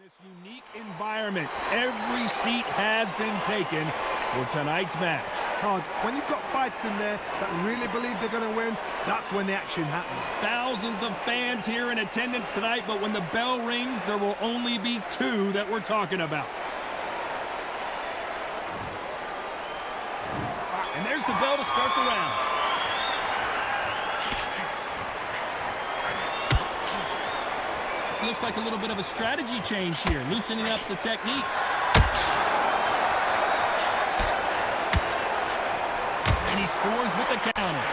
this unique environment, every seat has been taken for tonight's match. Todd, when you've got fighters in there that really believe they're going to win, that's when the action happens. Thousands of fans here in attendance tonight, but when the bell rings, there will only be two that we're talking about. And there's the bell to start the round. Looks like a little bit of a strategy change here, loosening up the technique. And he scores with the counter.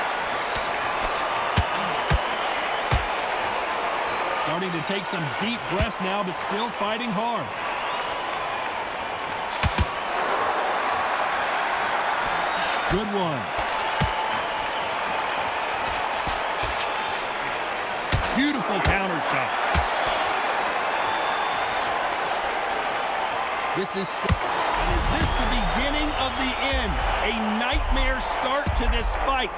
Starting to take some deep breaths now, but still fighting hard. Good one. Beautiful counter shot. And is this the beginning of the end? A nightmare start to this fight.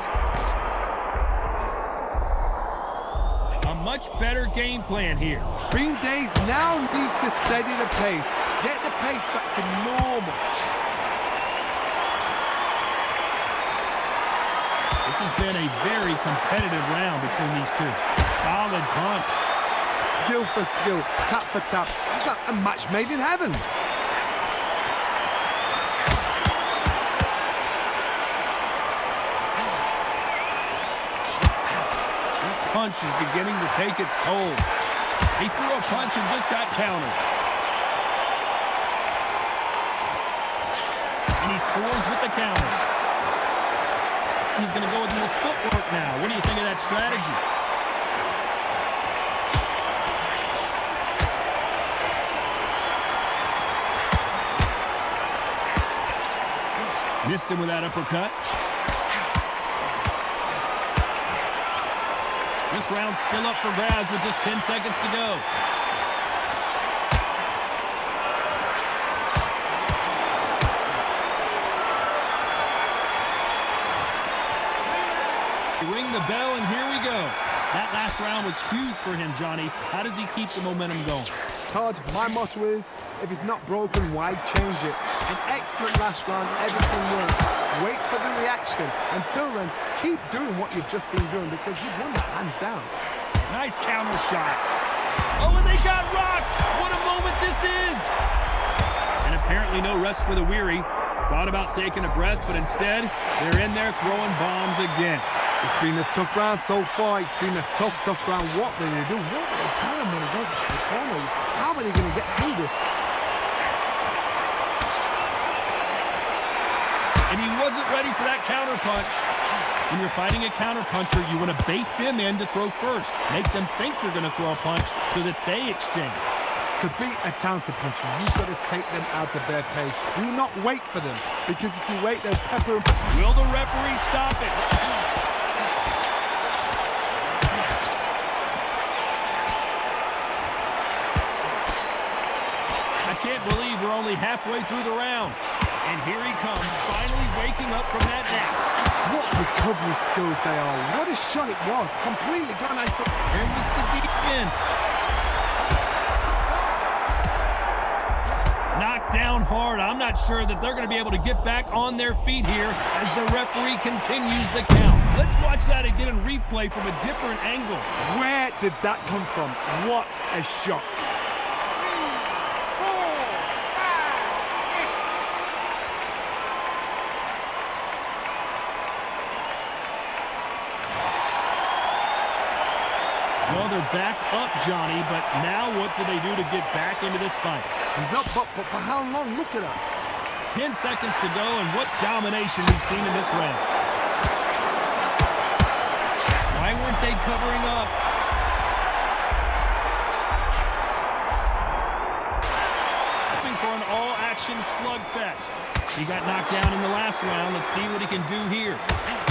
A much better game plan here. Green Days now needs to steady the pace. Get the pace back to normal. This has been a very competitive round between these two. Solid punch. Skill for skill, tap for tap. Just like a match made in heaven. Punch is beginning to take its toll. He threw a punch and just got countered. And he scores with the counter. He's going to go with more footwork now. What do you think of that strategy? Missed him with that uppercut. This round's still up for grabs with just 10 seconds to go. Ring the bell, and here we go. That last round was huge for him, Johnny. How does he keep the momentum going? Todd, my motto is, if it's not broken, why change it? An excellent last round, everything worked. Wait for the reaction. Until then, keep doing what you've just been doing because you've won it hands down. Nice counter shot. Oh, and they got rocked. What a moment this is. And apparently no rest for the weary. Thought about taking a breath, but instead, they're in there throwing bombs again. It's been a tough round so far. It's been a tough round. What are they going to do? What are they telling them when they go to the corner? How are they going to get through this? And he wasn't ready for that counter punch. When you're fighting a counter puncher, you want to bait them in to throw first. Make them think you're going to throw a punch so that they exchange. To beat a counter puncher, you've got to take them out of their pace. Do not wait for them, because if you wait, they'll pepper. Will the referee stop it? I can't believe we're only halfway through the round. And here he comes, finally waking up from that nap. What recovery skills they are. What a shot it was. Completely gone. I thought. There was the defense. Knocked down hard. I'm not sure that they're going to be able to get back on their feet here as the referee continues the count. Let's watch that again and replay from a different angle. Where did that come from? What a shot. Well, they're back up, Johnny, but now what do they do to get back into this fight? He's up, but for how long? Look at that. 10 seconds to go, and what domination we've seen in this round. Why weren't they covering up? Hoping for an all-action slugfest. He got knocked down in the last round. Let's see what he can do here.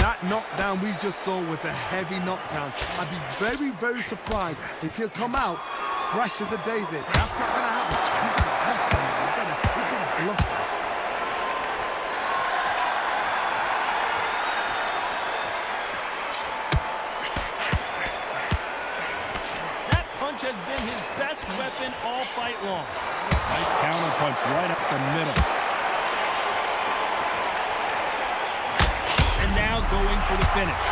That knockdown we just saw was a heavy knockdown. I'd be very, very surprised if he'll come out fresh as a daisy. That's not going to happen. He's going to bluff him. That punch has been his best weapon all fight long. punch right up the middle. And now going for the finish.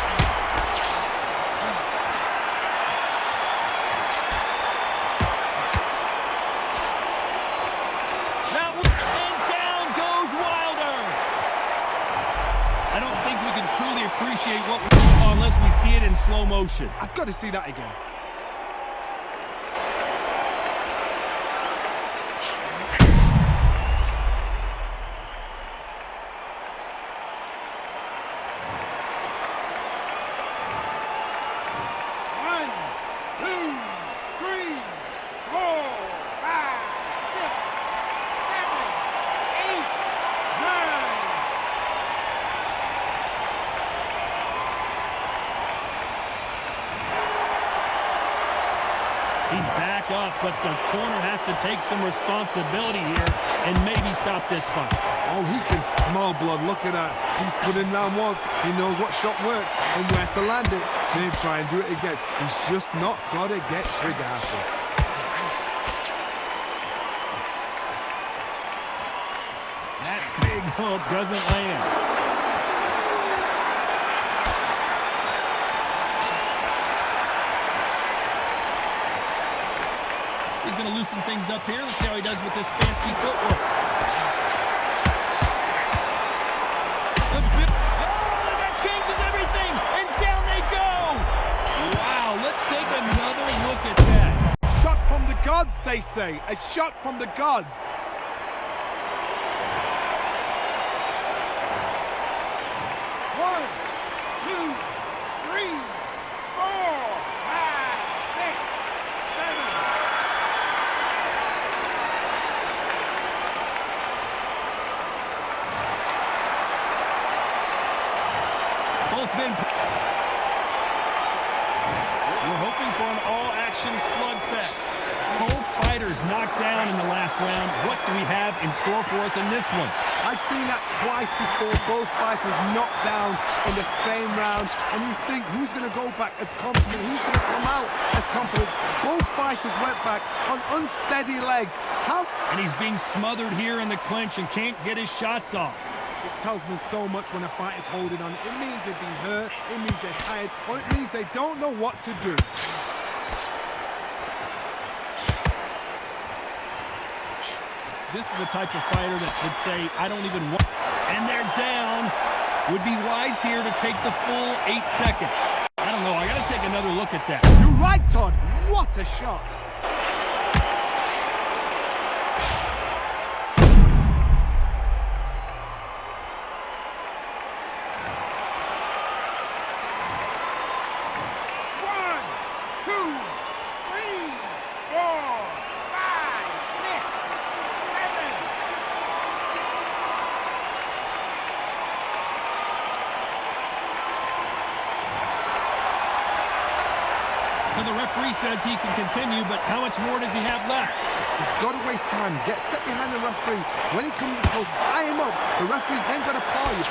That one, and down goes Wilder. I don't think we can truly appreciate what we saw unless we see it in slow motion. I've got to see that again. He's back up, but the corner has to take some responsibility here and maybe stop this fight. Oh, he can smell blood. Look at that. He's put in round once. He knows what shot works and where to land it. Then try and do it again. He's just not got to get trigger happy. That big hook doesn't land. He's going to loosen things up here. Let's see how he does with this fancy footwork. Oh, that changes everything. And down they go. Wow, let's take another look at that. Shot from the gods, they say. A shot from the gods. One, two, three, 4, 5, 6, 7. Both men. We're hoping for an all-action slugfest. Both fighters knocked down in the last round. What do we have in store for us in this one? I've seen that twice before. Both fighters knocked down in the same round. And you think, who's going to go back as confident? Who's going to come out as confident? Both fighters went back on unsteady legs. How? And he's being smothered here in the clinch and can't get his shots off. It tells me so much when a fighter's holding on. It means they've been hurt, it means they're tired, or it means they don't know what to do. This is the type of fighter that would say, I don't even want... And they're down. Would be wise here to take the full 8 seconds. I don't know, I gotta take another look at that. You're right, Todd. What a shot. So the referee says he can continue, but how much more does he have left? He's got to waste time. Get step behind the referee. When he comes close, tie him up. The referee's then got to pause.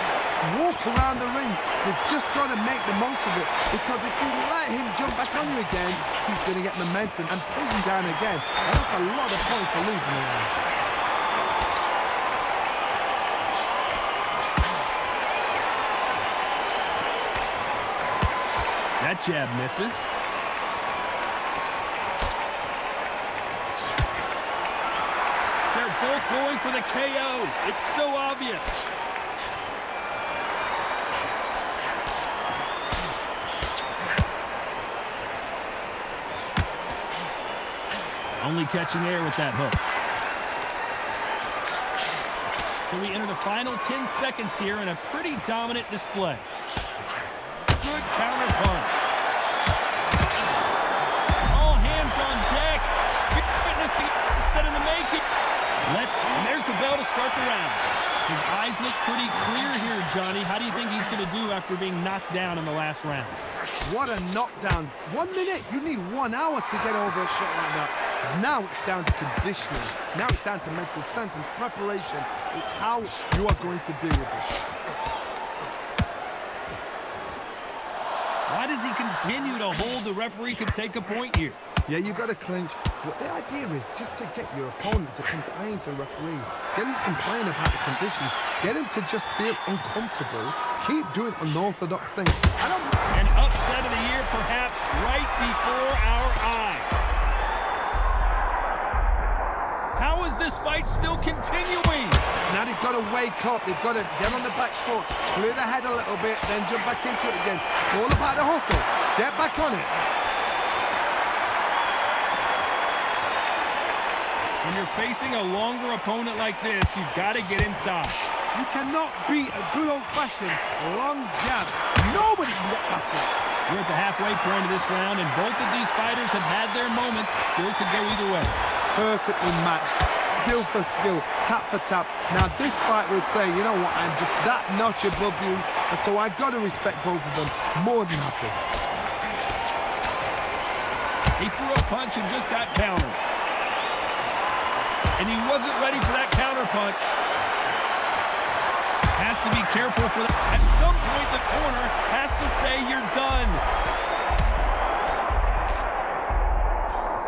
Walk around the ring. You've just got to make the most of it. Because if you let him jump back on you again, he's going to get momentum and pull you down again. And that's a lot of points to lose in the round. That jab misses. They're both going for the KO. It's so obvious. Only catching air with that hook. So we enter the final 10 seconds here in a pretty dominant display. Good counter punch. All hands on deck. Fitness in the making. And there's the bell to start the round. His eyes look pretty clear here, Johnny. How do you think he's going to do after being knocked down in the last round? What a knockdown. 1 minute. You need 1 hour to get over a shot like that. Now it's down to conditioning. Now it's down to mental strength and preparation. It's how you are going to deal with it. Why does he continue to hold? The referee could take a point here. Yeah, you've got to clinch. What the idea is just to get your opponent to complain to the referee. Get him to complain about the conditions. Get him to just feel uncomfortable. Keep doing unorthodox things. An upset of the year, perhaps right before our eyes. How is this fight still continuing? Now they've got to wake up. They've got to get on the back foot, clear the head a little bit, then jump back into it again. It's all about the hustle. Get back on it. When you're facing a longer opponent like this, you've got to get inside. You cannot beat a good old-fashioned long jab. Nobody can get past it. We're at the halfway point of this round, and both of these fighters have had their moments. Still could go either way. Perfectly matched, skill for skill, tap for tap. Now this fight will say, you know what, I'm just that notch above you, and so I've got to respect both of them more than happy. He threw a punch and just got countered. And he wasn't ready for that counter punch. Has to be careful for that. At some point, the corner has to say you're done.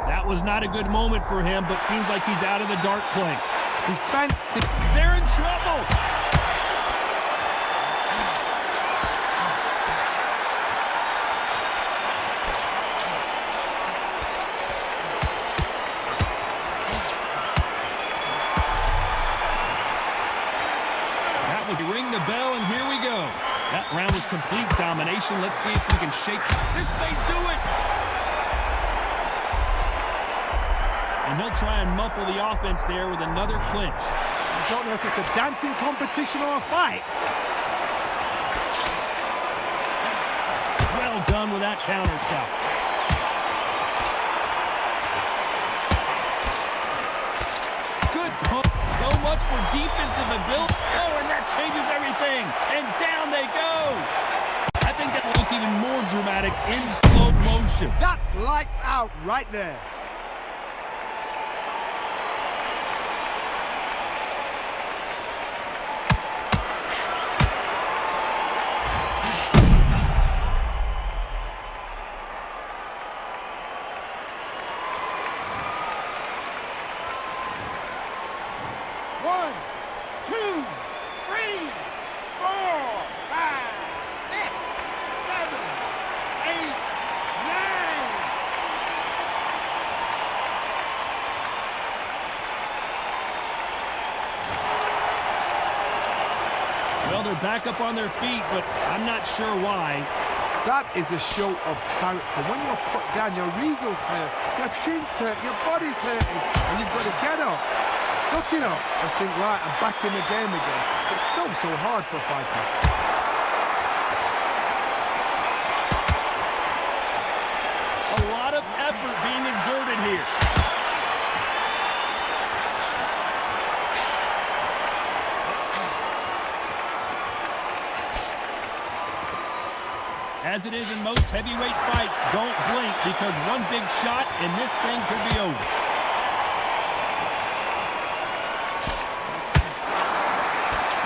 That was not a good moment for him, but seems like he's out of the dark place. Defense. They're in trouble. That was ring the bell, and here we go. That round was complete domination. Let's see if we can shake. This may do it. And he'll try and muffle the offense there with another clinch. I don't know if it's a dancing competition or a fight. Well done with that counter shot. Good punch. So much for defensive ability. Oh, and that changes everything. And down they go. I think that will look even more dramatic in slow motion. That's lights out right there. One, two, three, four, five, six, seven, eight, nine. Well, they're back up on their feet, but I'm not sure why. That is a show of character. When you're put down, your ego's hurt, your chin's hurt, your body's hurting, and you've got to get up, suck it up, and think, right, I'm back in the game again. It's so hard for a fighter. A lot of effort being exerted here. As it is in most heavyweight fights, don't blink because one big shot and this thing could be over.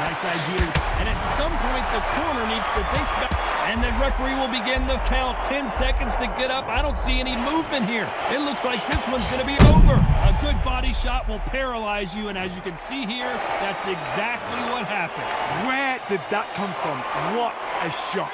Nice idea. And at some point, the corner needs to think back. And the referee will begin the count. 10 seconds to get up. I don't see any movement here. It looks like this one's going to be over. A good body shot will paralyze you. And as you can see here, that's exactly what happened. Where did that come from? What a shot.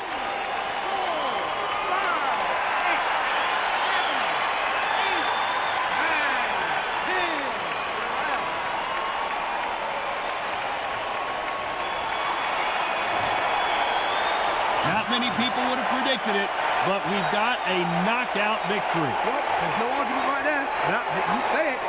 Not many people would have predicted it, but we've got a knockout victory. Well, there's no argument right there. You say it.